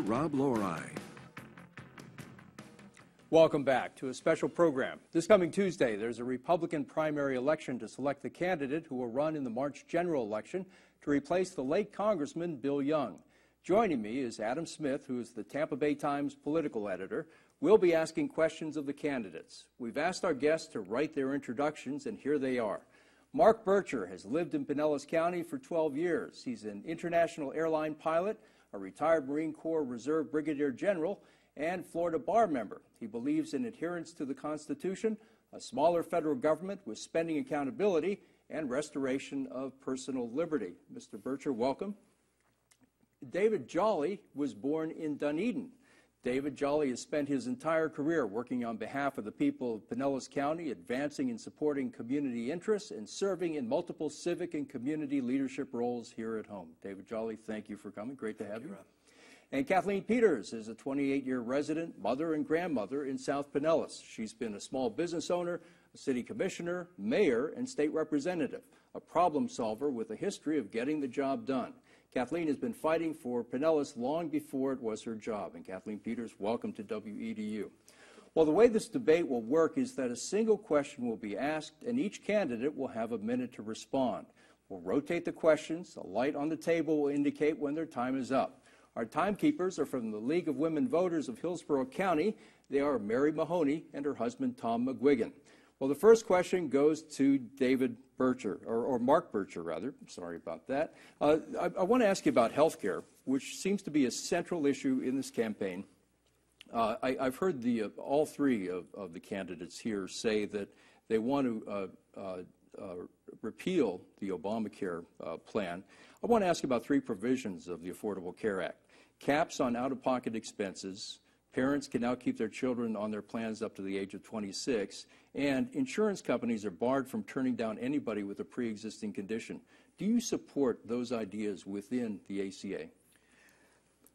Rob Lorai. Welcome back to a special program. This coming Tuesday, there's a Republican primary election to select the candidate who will run in the March general election to replace the late Congressman Bill Young. Joining me is Adam Smith, who is the Tampa Bay Times political editor. We'll be asking questions of the candidates. We've asked our guests to write their introductions, and here they are. Mark Bircher has lived in Pinellas County for 12 years. He's an international airline pilot, a retired Marine Corps Reserve Brigadier General, and Florida bar member. He believes in adherence to the Constitution, a smaller federal government with spending accountability, and restoration of personal liberty. Mr. Bircher, welcome. David Jolly was born in Dunedin. David Jolly has spent his entire career working on behalf of the people of Pinellas County, advancing and supporting community interests and serving in multiple civic and community leadership roles here at home. David Jolly, thank you for coming. Great to have you. And Kathleen Peters is a 28-year resident, mother and grandmother in South Pinellas. She's been a small business owner, a city commissioner, mayor, and state representative, a problem solver with a history of getting the job done. Kathleen has been fighting for Pinellas long before it was her job. And Kathleen Peters, welcome to WEDU. Well, the way this debate will work is that a single question will be asked, and each candidate will have a minute to respond. We'll rotate the questions. A light on the table will indicate when their time is up. Our timekeepers are from the League of Women Voters of Hillsborough County. They are Mary Mahoney and her husband, Tom McGuigan. Well, the first question goes to David Bircher, or Mark Bircher, rather. Sorry about that. I want to ask you about health care, which seems to be a central issue in this campaign. I've heard all three of the candidates here say that they want to repeal the Obamacare plan. I want to ask you about three provisions of the Affordable Care Act. Caps on out-of-pocket expenses. Parents can now keep their children on their plans up to the age of 26. And insurance companies are barred from turning down anybody with a pre-existing condition. Do you support those ideas within the ACA?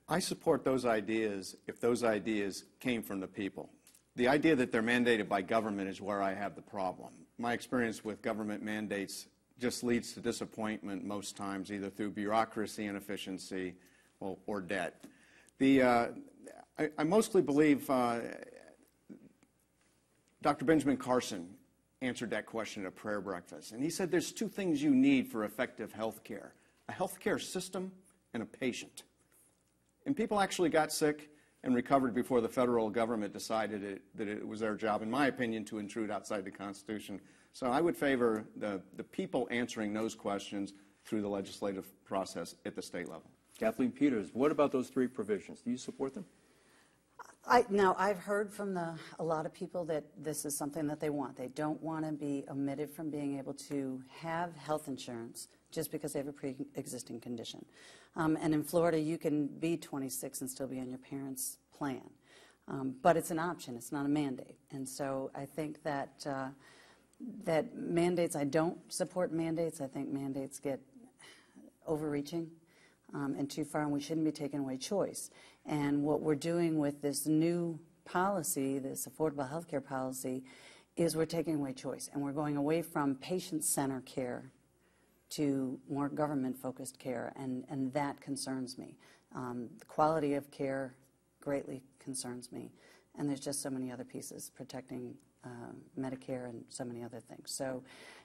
I support those ideas if those ideas came from the people. The idea that they're mandated by government is where I have the problem. My experience with government mandates just leads to disappointment most times, either through bureaucracy, inefficiency, or debt. I mostly believe Dr. Benjamin Carson answered that question at a prayer breakfast, and he said there's two things you need for effective health care: a health care system and a patient. And people actually got sick and recovered before the federal government decided that it was their job, in my opinion, to intrude outside the Constitution. So I would favor the people answering those questions through the legislative process at the state level. Kathleen Peters, what about those three provisions? Do you support them? Now, I've heard from a lot of people that this is something that they want. They don't want to be omitted from being able to have health insurance just because they have a pre-existing condition. And in Florida, you can be 26 and still be on your parents' plan. But it's an option. It's not a mandate. And so I think that that mandates, I don't support mandates. I think mandates get overreaching and too far, and we shouldn't be taking away choice. And what we're doing with this new policy, this affordable health care policy, is we're taking away choice, and we're going away from patient-centered care to more government-focused care, and that concerns me. The quality of care greatly concerns me, and there's just so many other pieces, protecting Medicare and so many other things. So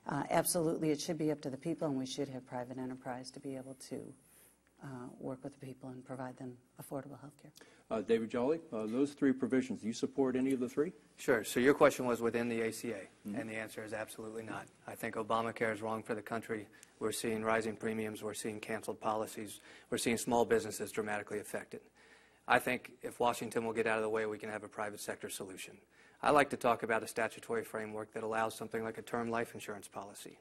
absolutely, it should be up to the people, and we should have private enterprise to be able to work with the people and provide them affordable health care. David Jolly, those three provisions, do you support any of the three? Sure. So your question was within the ACA, and the answer is absolutely not. I think Obamacare is wrong for the country. We're seeing rising premiums. We're seeing canceled policies. We're seeing small businesses dramatically affected. I think if Washington will get out of the way, we can have a private sector solution. I like to talk about a statutory framework that allows something like a term life insurance policy,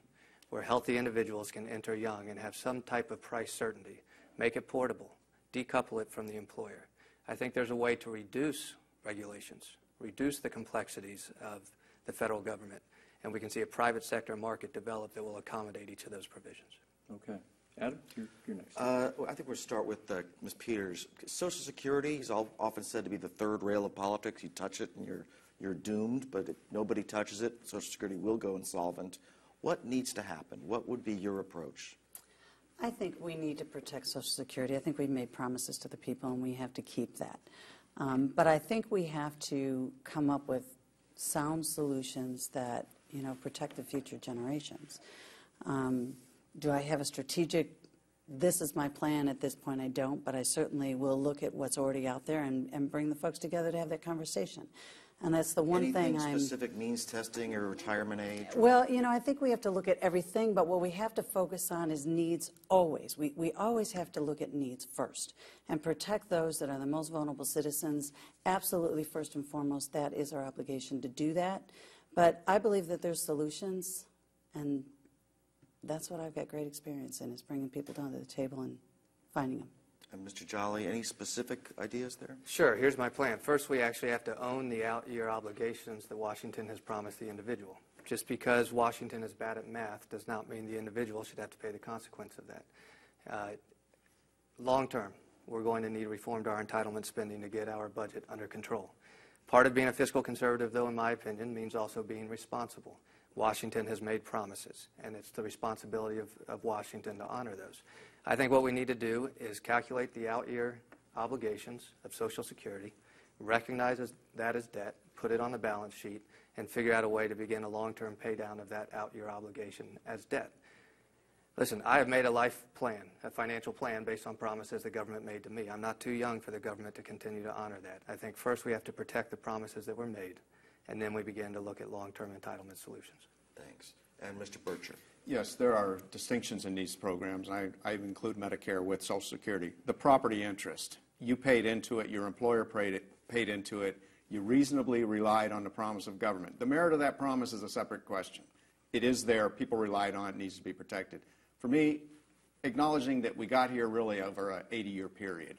where healthy individuals can enter young and have some type of price certainty, make it portable, decouple it from the employer. I think there's a way to reduce regulations, reduce the complexities of the federal government, and we can see a private sector market develop that will accommodate each of those provisions. Okay. Adam, you're next. I think we'll start with Ms. Peters. Social Security is often said to be the third rail of politics. You touch it and you're doomed, but if nobody touches it, Social Security will go insolvent. What needs to happen? What would be your approach? I think we need to protect Social Security. I think we've made promises to the people, and we have to keep that. But I think we have to come up with sound solutions that, you know, protect the future generations. Do I have a strategic, this is my plan at this point? I don't, but I certainly will look at what's already out there and bring the folks together to have that conversation. And that's the one thing Anything specific, means testing or retirement age? Well, you know, I think we have to look at everything, but what we have to focus on is needs always. We always have to look at needs first and protect those that are the most vulnerable citizens. Absolutely, first and foremost, that is our obligation to do that. But I believe that there's solutions, and that's what I've got great experience in, is bringing people down to the table and finding them. And Mr. Jolly, any specific ideas there? Sure, here's my plan. First, we actually have to own the out-year obligations that Washington has promised the individual. Just because Washington is bad at math does not mean the individual should have to pay the consequence of that. Long term, we're going to need reform to our entitlement spending to get our budget under control. Part of being a fiscal conservative, though, in my opinion, means also being responsible. Washington has made promises, and it's the responsibility of Washington to honor those. I think what we need to do is calculate the out-year obligations of Social Security, recognize that as debt, put it on the balance sheet, and figure out a way to begin a long-term pay-down of that out-year obligation as debt. Listen, I have made a life plan, a financial plan based on promises the government made to me. I'm not too young for the government to continue to honor that. I think first we have to protect the promises that were made, and then we begin to look at long-term entitlement solutions. Thanks. And Mr. Bircher. Yes, there are distinctions in these programs. I include Medicare with Social Security. The property interest, you paid into it, your employer paid into it, you reasonably relied on the promise of government. The merit of that promise is a separate question. It is there, people relied on it, needs to be protected. For me, acknowledging that we got here really over an 80-year period,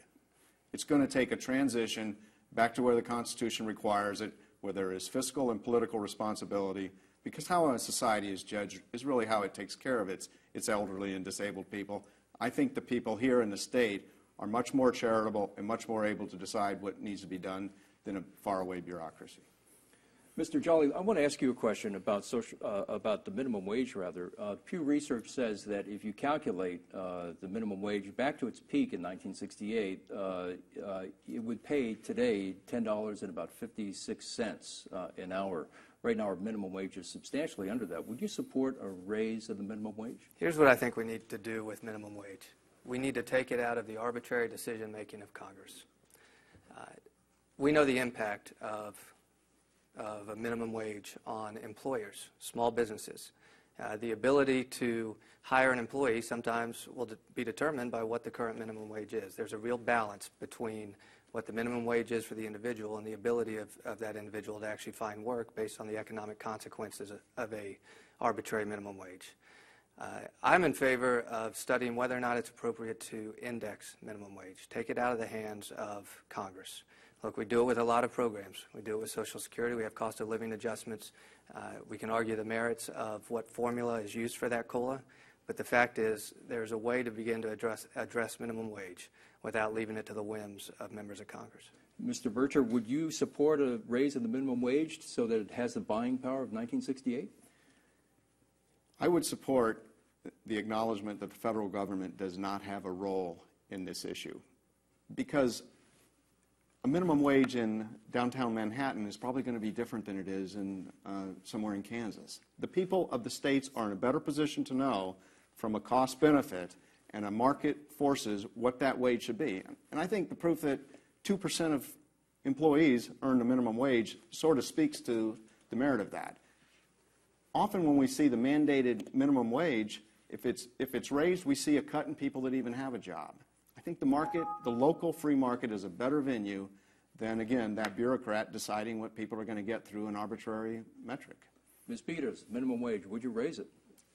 it's going to take a transition back to where the Constitution requires it, where there is fiscal and political responsibility, because how a society is judged is really how it takes care of its elderly and disabled people. I think the people here in the state are much more charitable and much more able to decide what needs to be done than a faraway bureaucracy. Mr. Jolly, I want to ask you a question about the minimum wage, rather. Pew Research says that if you calculate the minimum wage back to its peak in 1968, it would pay today $10.56 an hour. Right now, our minimum wage is substantially under that. Would you support a raise of the minimum wage? Here's what I think we need to do with minimum wage. We need to take it out of the arbitrary decision-making of Congress. We know the impact of a minimum wage on employers, small businesses. The ability to hire an employee sometimes will be determined by what the current minimum wage is. There's a real balance between what the minimum wage is for the individual and the ability of that individual to actually find work based on the economic consequences of a arbitrary minimum wage. I'm in favor of studying whether or not it's appropriate to index minimum wage, take it out of the hands of Congress. Look, we do it with a lot of programs. We do it with Social Security. We have cost of living adjustments. We can argue the merits of what formula is used for that COLA, but the fact is there's a way to begin to address minimum wage without leaving it to the whims of members of Congress. Mr. Bircher, would you support a raise of the minimum wage so that it has the buying power of 1968? I would support the acknowledgement that the federal government does not have a role in this issue, because a minimum wage in downtown Manhattan is probably going to be different than it is in somewhere in Kansas. The people of the states are in a better position to know from a cost-benefit and a market forces what that wage should be. And I think the proof that 2% of employees earn the minimum wage sort of speaks to the merit of that. Often when we see the mandated minimum wage, if it's raised, we see a cut in people that even have a job. I think the market, the local free market, is a better venue than, again, that bureaucrat deciding what people are going to get through an arbitrary metric. Ms. Peters, minimum wage, would you raise it?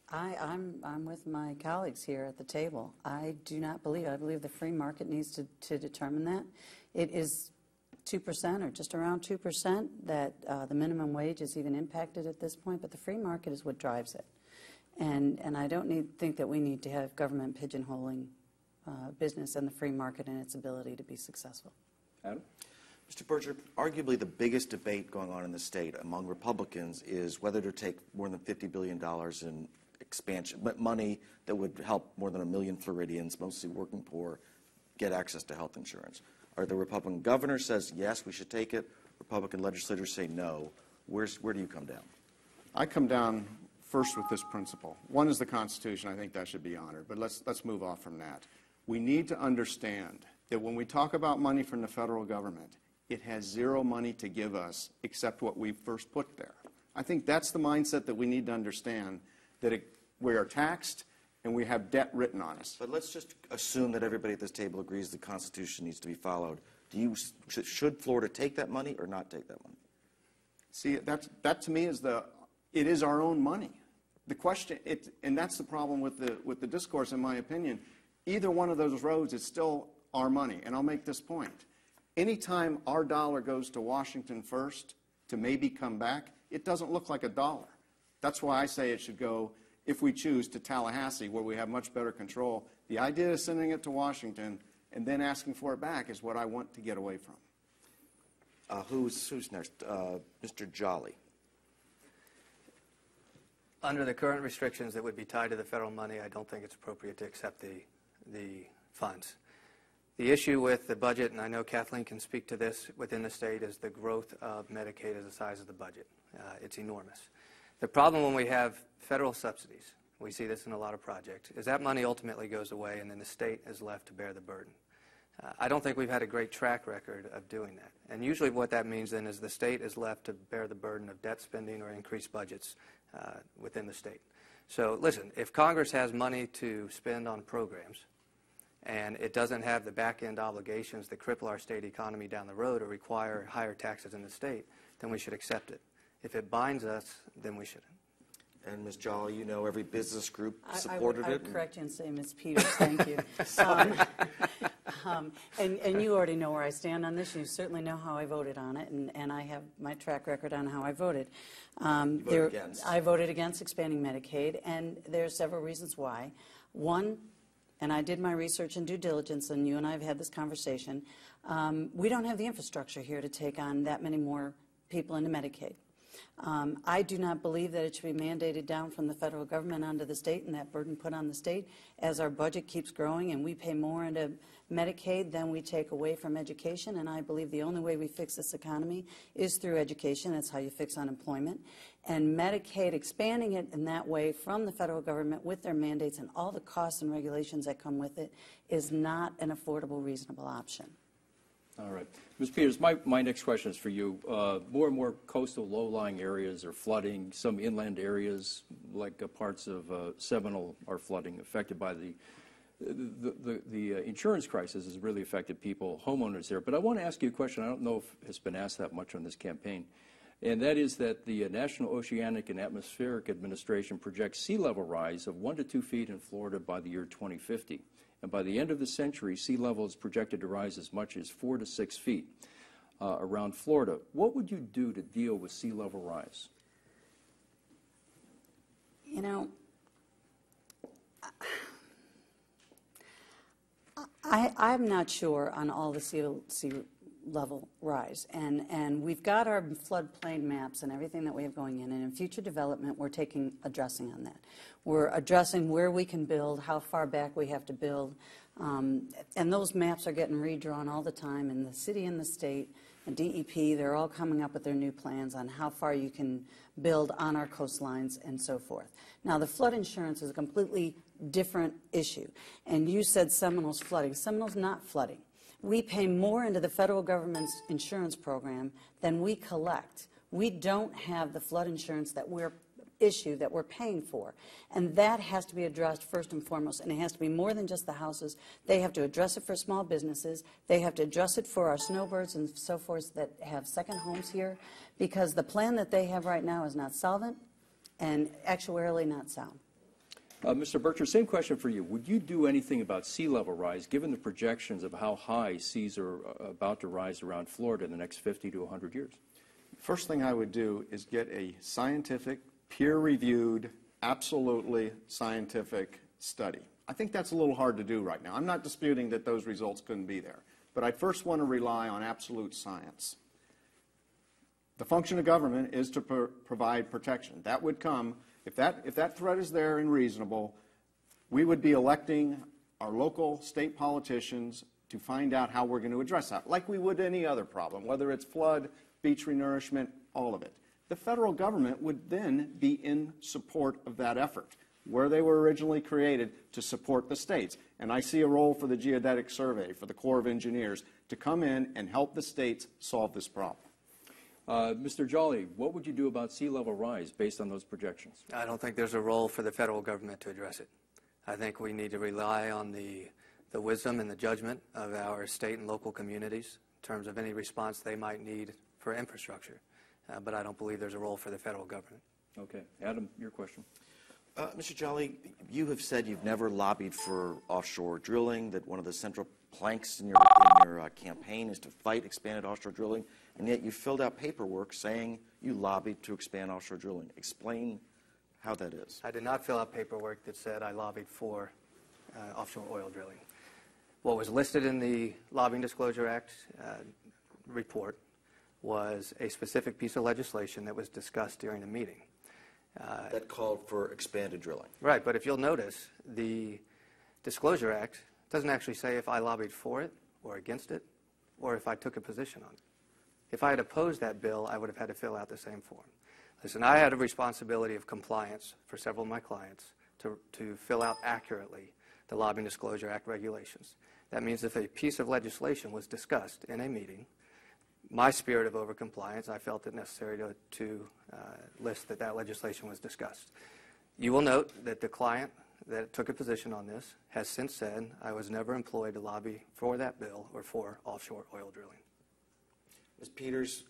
I'm with my colleagues here at the table. I believe the free market needs to determine that. It is 2% or just around 2% that the minimum wage is even impacted at this point, but the free market is what drives it. And I don't think that we need to have government pigeonholing business and the free market and its ability to be successful. Adam? Mr. Bircher, arguably the biggest debate going on in the state among Republicans is whether to take more than $50 billion in expansion, but money that would help more than 1 million Floridians, mostly working poor, get access to health insurance. Or the Republican governor says, yes, we should take it. Republican legislators say no. Where do you come down? I come down first with this principle. One is the Constitution. I think that should be honored. But let's move off from that. We need to understand that when we talk about money from the federal government, it has zero money to give us except what we first put there. I think that's the mindset that we need to understand, that we are taxed and we have debt written on us. But let's just assume that everybody at this table agrees the Constitution needs to be followed. Should Florida take that money or not take that money? See, that to me it is our own money. The question, and that's the problem with the discourse, in my opinion. Either one of those roads is still our money. And I'll make this point. Anytime our dollar goes to Washington first to maybe come back, it doesn't look like a dollar. That's why I say it should go, if we choose, to Tallahassee, where we have much better control. The idea of sending it to Washington and then asking for it back is what I want to get away from. Who's next? Mr. Jolly. Under the current restrictions that would be tied to the federal money, I don't think it's appropriate to accept the funds. The issue with the budget, and I know Kathleen can speak to this within the state, is the growth of Medicaid as the size of the budget. It's enormous. The problem when we have federal subsidies, we see this in a lot of projects, is that money ultimately goes away and then the state is left to bear the burden. I don't think we've had a great track record of doing that. And usually what that means then is the state is left to bear the burden of debt spending or increased budgets within the state. So listen, if Congress has money to spend on programs and it doesn't have the back-end obligations that cripple our state economy down the road or require higher taxes in the state, then we should accept it. If it binds us, then we shouldn't. And Ms. Jolly, you know every business group supported it. I would correct you and say Ms. Peters, thank you. And you already know where I stand on this. You certainly know how I voted on it, and I have my track record on how I voted. You voted against. I voted against expanding Medicaid, and there are several reasons why. One, and I did my research and due diligence, and you and I have had this conversation, we don't have the infrastructure here to take on that many more people into Medicaid. I do not believe that it should be mandated down from the federal government onto the state and that burden put on the state. As our budget keeps growing and we pay more into Medicaid than we take away from education, and I believe the only way we fix this economy is through education. That's how you fix unemployment. And Medicaid, expanding it in that way from the federal government with their mandates and all the costs and regulations that come with it, is not an affordable, reasonable option. All right. Ms. Peters, my next question is for you. More and more coastal low-lying areas are flooding. Some inland areas, like parts of Seminole, are flooding, affected by the insurance crisis has really affected people, homeowners there. But I want to ask you a question I don't know if it's been asked that much on this campaign, and that is that the National Oceanic and Atmospheric Administration projects sea level rise of 1 to 2 feet in Florida by the year 2050. And by the end of the century, sea level is projected to rise as much as 4 to 6 feet around Florida. What would you do to deal with sea level rise? You know, I'm not sure on all the sea level rise. And we've got our floodplain maps and everything that we have going in. And in future development, we're addressing on that. We're addressing where we can build, how far back we have to build. And those maps are getting redrawn all the time. And the city and the state and DEP, they're all coming up with their new plans on how far you can build on our coastlines and so forth. Now, the flood insurance is a completely different issue. And you said Seminole's flooding. Seminole's not flooding. We pay more into the federal government's insurance program than we collect. We don't have the flood insurance that we're paying for. And that has to be addressed first and foremost. And it has to be more than just the houses. They have to address it for small businesses. They have to address it for our snowbirds and so forth that have second homes here, because the plan that they have right now is not solvent and actuarially not sound. Mr. Bircher, same question for you. Would you do anything about sea level rise, given the projections of how high seas are about to rise around Florida in the next 50 to 100 years? First thing I would do is get a scientific, peer-reviewed, absolutely scientific study. I think that's a little hard to do right now. I'm not disputing that those results couldn't be there. But I first want to rely on absolute science. The function of government is to provide protection. That would come If that threat is there and reasonable, we would be electing our local state politicians to find out how we're going to address that, like we would any other problem, whether it's flood, beach renourishment, all of it. The federal government would then be in support of that effort, where they were originally created to support the states. And I see a role for the Geodetic Survey, for the Corps of Engineers, to come in and help the states solve this problem. Mr. Jolly, what would you do about sea level rise based on those projections? I don't think there's a role for the federal government to address it. I think we need to rely on the wisdom and the judgment of our state and local communities in terms of any response they might need for infrastructure. But I don't believe there's a role for the federal government. Okay. Adam, your question. Mr. Jolly, you have said you've never lobbied for offshore drilling, that one of the central planks in your campaign is to fight expanded offshore drilling, and yet you filled out paperwork saying you lobbied to expand offshore drilling. Explain how that is. I did not fill out paperwork that said I lobbied for offshore oil drilling. What was listed in the Lobbying Disclosure Act report was a specific piece of legislation that was discussed during a meeting. That called for expanded drilling. Right, but if you'll notice, the Disclosure Act doesn't actually say if I lobbied for it or against it or if I took a position on it. If I had opposed that bill, I would have had to fill out the same form. Listen, I had a responsibility of compliance for several of my clients to fill out accurately the Lobbying Disclosure Act regulations. That means if a piece of legislation was discussed in a meeting, my spirit of overcompliance, I felt it necessary to list that legislation was discussed. You will note that the client that took a position on this has since said I was never employed to lobby for that bill or for offshore oil drilling. Ms. Peters,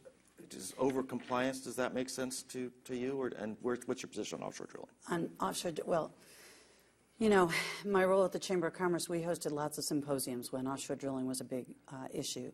does overcompliance, does that make sense to you? And what's your position on offshore drilling? On offshore, well, you know, my role at the Chamber of Commerce, we hosted lots of symposiums when offshore drilling was a big issue.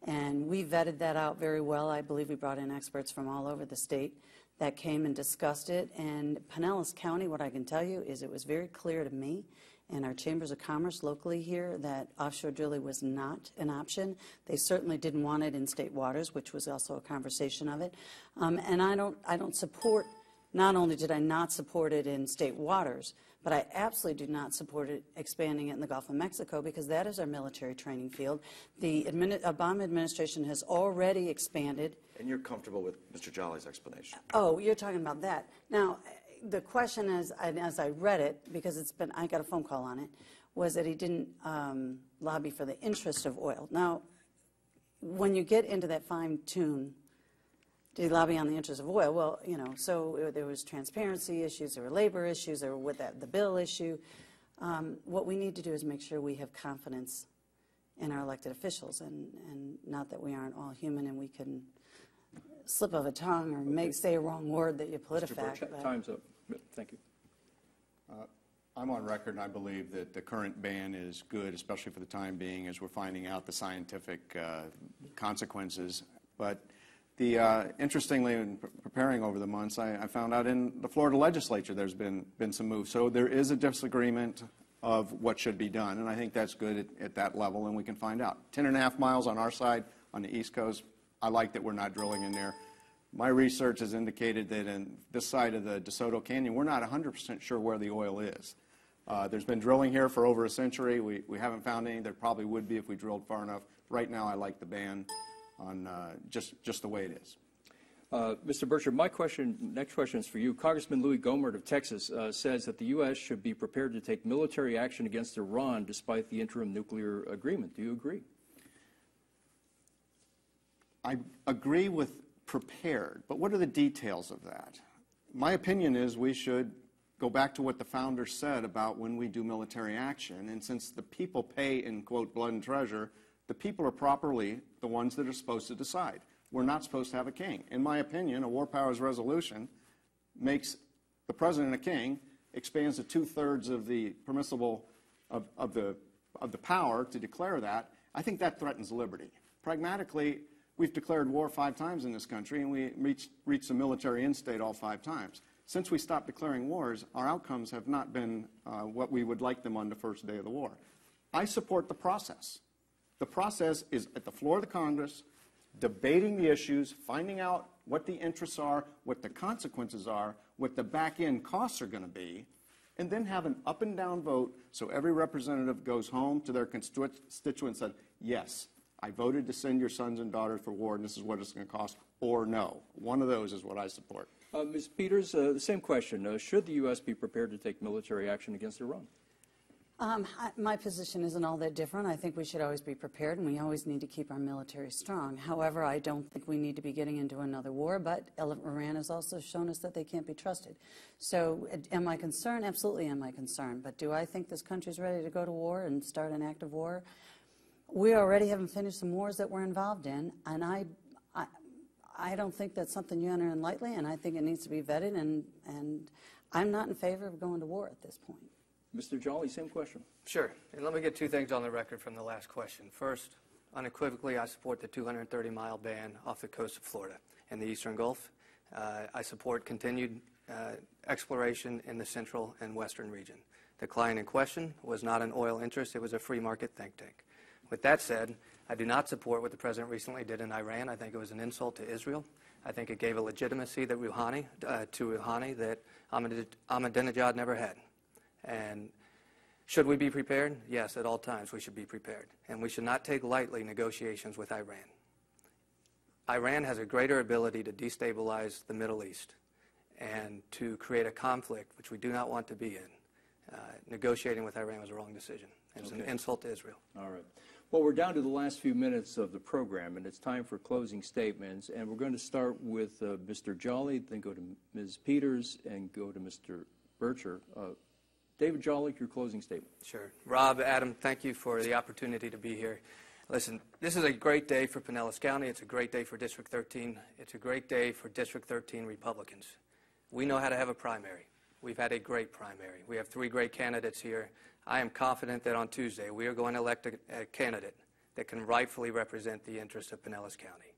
And we vetted that out very well. I believe we brought in experts from all over the state that came and discussed it. And Pinellas County, what I can tell you is it was very clear to me and our Chambers of Commerce locally here that offshore drilling was not an option. They certainly didn't want it in state waters, which was also a conversation of it. And I don't support, not only did I not support it in state waters, but I absolutely do not support it expanding it in the Gulf of Mexico because that is our military training field. The Obama administration has already expanded. And you're comfortable with Mr. Jolly's explanation? Oh, you're talking about that. Now, the question is, and as I read it, because I got a phone call on it, was that he didn't lobby for the interest of oil. Now, when you get into that fine tune, did he lobby on the interest of oil? Well, you know, so there was transparency issues, there were labor issues, there were with the bill issue. What we need to do is make sure we have confidence in our elected officials, and not that we aren't all human and we can slip of a tongue or say a wrong word that you politifact. Mr. Bircher, time's up. Thank you. I'm on record, and I believe that the current ban is good, especially for the time being, as we're finding out the scientific consequences. But interestingly, in preparing over the months, I found out in the Florida legislature there's been some moves. So there is a disagreement of what should be done, and I think that's good at that level, and we can find out. 10.5 miles on our side, on the East Coast, I like that we're not drilling in there. My research has indicated that in this side of the DeSoto Canyon, we're not 100% sure where the oil is. There's been drilling here for over a century. We haven't found any. There probably would be if we drilled far enough. Right now, I like the ban on just the way it is. Mr. Bircher, next question is for you. Congressman Louis Gohmert of Texas says that the U.S. should be prepared to take military action against Iran despite the interim nuclear agreement. Do you agree? I agree with prepared, but what are the details of that? My opinion is we should go back to what the founders said about when we do military action, and since the people pay in, quote, blood and treasure, the people are properly the ones that are supposed to decide. We're not supposed to have a king. In my opinion, a war powers resolution makes the president a king, expands to 2/3 of the permissible of the power to declare that. I think that threatens liberty. Pragmatically, we've declared war 5 times in this country, and we reached a military end state all 5 times. Since we stopped declaring wars, our outcomes have not been what we would like them on the first day of the war. I support the process. The process is at the floor of the Congress, debating the issues, finding out what the interests are, what the consequences are, what the back-end costs are going to be, and then have an up and down vote so every representative goes home to their constituents and said, yes, I voted to send your sons and daughters for war, and this is what it's going to cost, or no. One of those is what I support. Ms. Peters, the same question. Should the U.S. be prepared to take military action against Iran? My position isn't all that different. I think we should always be prepared, and we always need to keep our military strong. However, I don't think we need to be getting into another war, but Iran has also shown us that they can't be trusted. So am I concerned? Absolutely am I concerned. But do I think this country's ready to go to war and start an active war? We already haven't finished some wars that we're involved in, and I don't think that's something you enter in lightly, and I think it needs to be vetted, and I'm not in favor of going to war at this point. Mr. Jolly, same question. Sure. And let me get two things on the record from the last question. First, unequivocally, I support the 230-mile ban off the coast of Florida and the Eastern Gulf. I support continued exploration in the central and western region. The client in question was not an oil interest. It was a free market think tank. With that said, I do not support what the president recently did in Iran. I think it was an insult to Israel. I think it gave a legitimacy that Rouhani that Ahmadinejad never had. And should we be prepared? Yes, at all times we should be prepared. And we should not take lightly negotiations with Iran. Iran has a greater ability to destabilize the Middle East and to create a conflict which we do not want to be in. Negotiating with Iran was a wrong decision. It was an insult to Israel. All right. Well, we're down to the last few minutes of the program, and it's time for closing statements. And we're going to start with Mr. Jolly, then go to Ms. Peters, and go to Mr. Bircher. David Jolly, your closing statement. Sure. Rob, Adam, thank you for the opportunity to be here. Listen, this is a great day for Pinellas County. It's a great day for District 13. It's a great day for District 13 Republicans. We know how to have a primary. We've had a great primary. We have 3 great candidates here. I am confident that on Tuesday we are going to elect a candidate that can rightfully represent the interests of Pinellas County.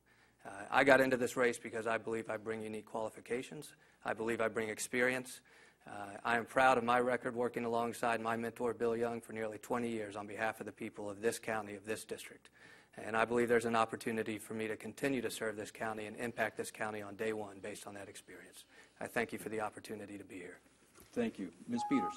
I got into this race because I believe I bring unique qualifications. I believe I bring experience. I am proud of my record working alongside my mentor, Bill Young, for nearly 20 years on behalf of the people of this county, of this district. And I believe there's an opportunity for me to continue to serve this county and impact this county on day one based on that experience. I thank you for the opportunity to be here. Thank you. Ms. Peters.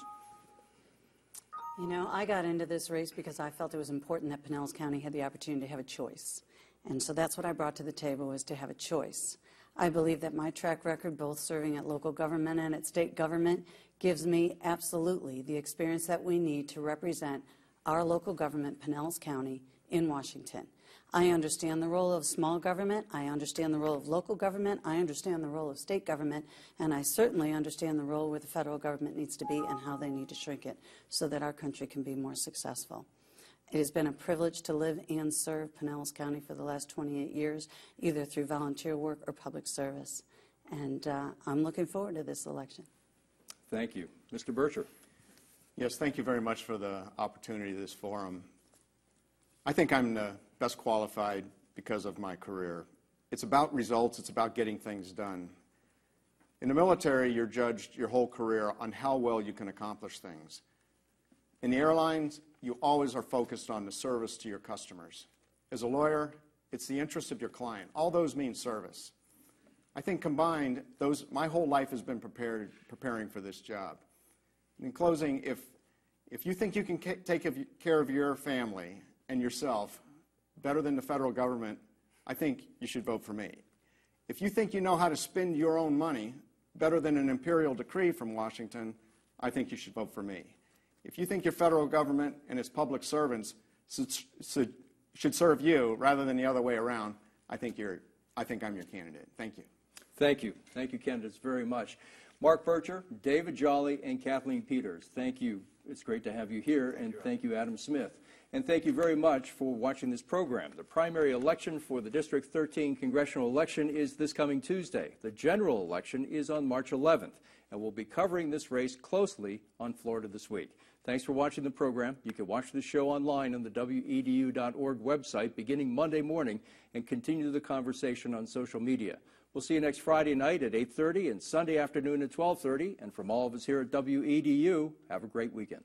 You know, I got into this race because I felt it was important that Pinellas County had the opportunity to have a choice. And so that's what I brought to the table, was to have a choice. I believe that my track record, both serving at local government and at state government, gives me absolutely the experience that we need to represent our local government, Pinellas County, in Washington. I understand the role of small government, I understand the role of local government, I understand the role of state government, and I certainly understand the role where the federal government needs to be and how they need to shrink it so that our country can be more successful. It has been a privilege to live and serve Pinellas County for the last 28 years, either through volunteer work or public service. And I'm looking forward to this election. Thank you. Mr. Bircher. Yes, thank you very much for the opportunity of this forum. I think I'm the best qualified because of my career. It's about results. It's about getting things done. In the military, you're judged your whole career on how well you can accomplish things. In the airlines, you always are focused on the service to your customers. As a lawyer, it's the interest of your client. All those mean service. I think combined, my whole life has been preparing for this job. In closing, if you think you can take care of your family and yourself better than the federal government, I think you should vote for me. If you think you know how to spend your own money better than an imperial decree from Washington, I think you should vote for me. If you think your federal government and its public servants should serve you rather than the other way around, I think I'm your candidate. Thank you. Thank you. Thank you, candidates, very much. Mark Bircher, David Jolly, and Kathleen Peters, thank you. It's great to have you here, and thank you, Adam Smith. And thank you very much for watching this program. The primary election for the District 13 congressional election is this coming Tuesday. The general election is on March 11th, and we'll be covering this race closely on Florida This Week. Thanks for watching the program. You can watch the show online on the WEDU.org website beginning Monday morning and continue the conversation on social media. We'll see you next Friday night at 8:30 and Sunday afternoon at 12:30. And from all of us here at WEDU, have a great weekend.